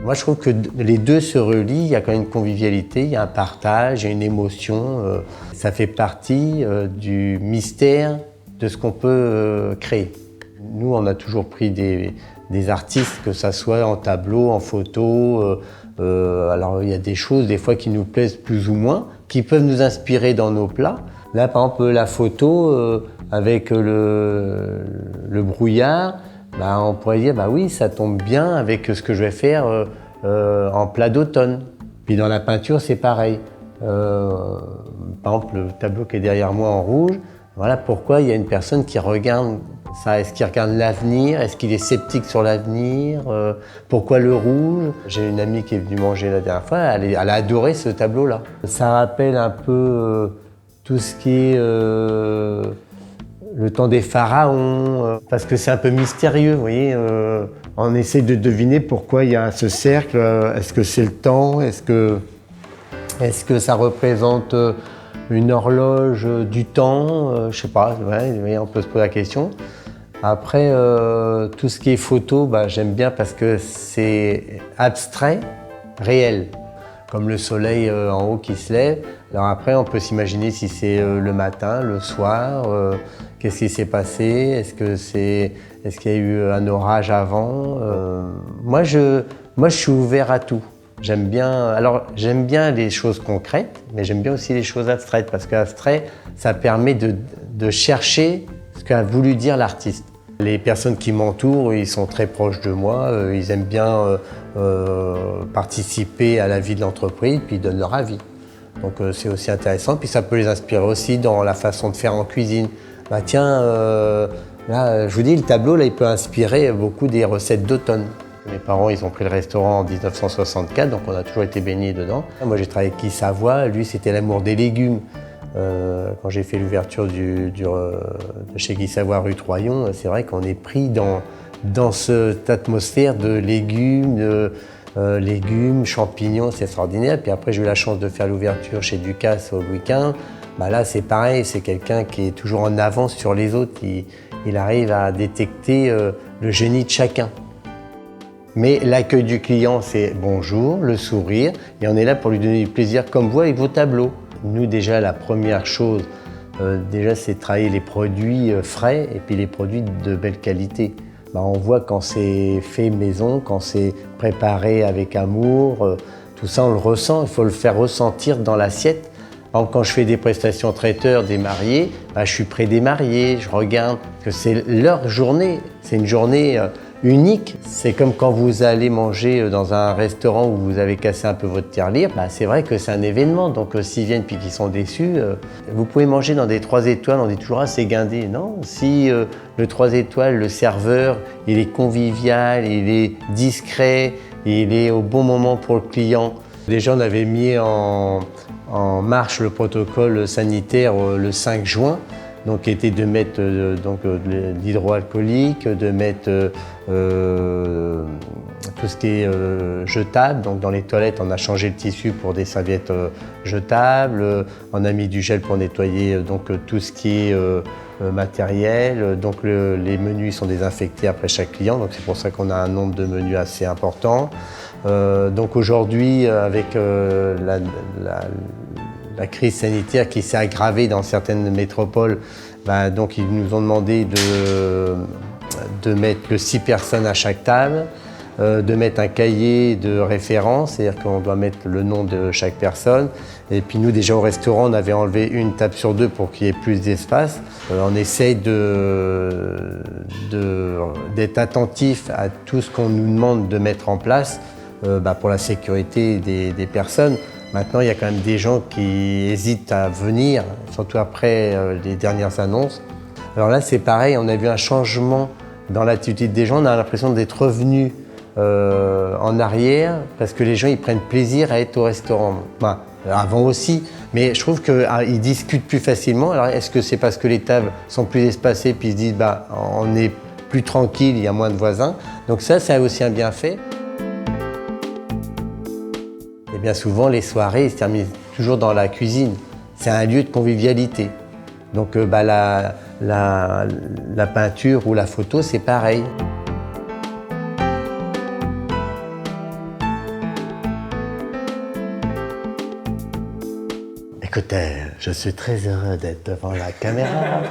Moi, je trouve que les deux se relient, il y a quand même une convivialité, il y a un partage, il y a une émotion. Ça fait partie du mystère de ce qu'on peut créer. Nous, on a toujours pris des artistes, que ça soit en tableau, en photo. Alors, il y a des choses, des fois, qui nous plaisent plus ou moins, qui peuvent nous inspirer dans nos plats. Là, par exemple, la photo, avec le brouillard, bah, on pourrait dire, bah oui, ça tombe bien avec ce que je vais faire en plat d'automne. Puis dans la peinture, c'est pareil. Par exemple, le tableau qui est derrière moi en rouge, voilà pourquoi il y a une personne qui regarde ça. Est-ce qu'il regarde l'avenir? Est-ce qu'il est sceptique sur l'avenir? Pourquoi le rouge? J'ai une amie qui est venue manger la dernière fois, elle a adoré ce tableau-là. Ça rappelle un peu tout ce qui est le temps des pharaons, parce que c'est un peu mystérieux, vous voyez. On essaie de deviner pourquoi il y a ce cercle. Est-ce que c'est le temps? Est-ce que ça représente une horloge du temps? Je sais pas, ouais, on peut se poser la question. Après, tout ce qui est photo, bah, j'aime bien parce que c'est abstrait, réel. Comme le soleil en haut qui se lève. Alors après, on peut s'imaginer si c'est le matin, le soir, qu'est-ce qui s'est passé, est-ce qu'il y a eu un orage avant. Moi, je suis ouvert à tout. J'aime bien les choses concrètes, mais j'aime bien aussi les choses abstraites, parce qu'abstrait, ça permet de chercher ce qu'a voulu dire l'artiste. Les personnes qui m'entourent, ils sont très proches de moi, ils aiment bien participer à la vie de l'entreprise, puis ils donnent leur avis. Donc c'est aussi intéressant, puis ça peut les inspirer aussi dans la façon de faire en cuisine. Bah tiens, là, je vous dis, le tableau, là, il peut inspirer beaucoup des recettes d'automne. Mes parents, ils ont pris le restaurant en 1964, donc on a toujours été baignés dedans. Moi, j'ai travaillé avec Guy Savoy, lui, c'était l'amour des légumes. Quand j'ai fait l'ouverture de chez Guy Savoy rue Troyon, c'est vrai qu'on est pris dans cette atmosphère de légumes, champignons, c'est extraordinaire. Puis après, j'ai eu la chance de faire l'ouverture chez Ducasse au Louis XV. Bah là, c'est pareil, c'est quelqu'un qui est toujours en avance sur les autres. Il arrive à détecter le génie de chacun. Mais l'accueil du client, c'est bonjour, le sourire, et on est là pour lui donner du plaisir comme vous avec vos tableaux. Nous, déjà, la première chose, c'est de travailler les produits frais et puis les produits de belle qualité. Bah, on voit quand c'est fait maison, quand c'est préparé avec amour, tout ça, on le ressent, il faut le faire ressentir dans l'assiette. Quand je fais des prestations traiteurs des mariés, bah, je suis près des mariés, je regarde que c'est leur journée, c'est une journée unique. C'est comme quand vous allez manger dans un restaurant où vous avez cassé un peu votre tirelire, bah c'est vrai que c'est un événement. Donc s'ils viennent puis qu'ils sont déçus, vous pouvez manger dans des 3 étoiles, on est toujours assez guindé. Non, si le 3 étoiles, le serveur, il est convivial, il est discret, il est au bon moment pour le client. Déjà, on avait mis en marche le protocole sanitaire le 5 juin. Donc, qui était de mettre de l'hydroalcoolique, de mettre tout ce qui est jetable. Donc, dans les toilettes, on a changé le tissu pour des serviettes jetables. On a mis du gel pour nettoyer tout ce qui est matériel. Donc, les menus sont désinfectés après chaque client. Donc, c'est pour ça qu'on a un nombre de menus assez important. Donc, aujourd'hui, avec la crise sanitaire qui s'est aggravée dans certaines métropoles, bah, donc ils nous ont demandé de mettre 6 personnes à chaque table, de mettre un cahier de référence, c'est-à-dire qu'on doit mettre le nom de chaque personne. Et puis nous, déjà au restaurant, on avait enlevé une table sur 2 pour qu'il y ait plus d'espace. On essaye d'être attentif à tout ce qu'on nous demande de mettre en place pour la sécurité des personnes. Maintenant, il y a quand même des gens qui hésitent à venir, surtout après les dernières annonces. Alors là, c'est pareil, on a vu un changement dans l'attitude des gens. On a l'impression d'être revenus en arrière parce que les gens ils prennent plaisir à être au restaurant. Bah, avant aussi, mais je trouve qu'ils discutent plus facilement. Alors est-ce que c'est parce que les tables sont plus espacées puis ils se disent bah, on est plus tranquille, il y a moins de voisins. Donc ça a aussi un bienfait. Et bien souvent, les soirées se terminent toujours dans la cuisine. C'est un lieu de convivialité. Donc la peinture ou la photo, c'est pareil. Écoutez, je suis très heureux d'être devant la caméra.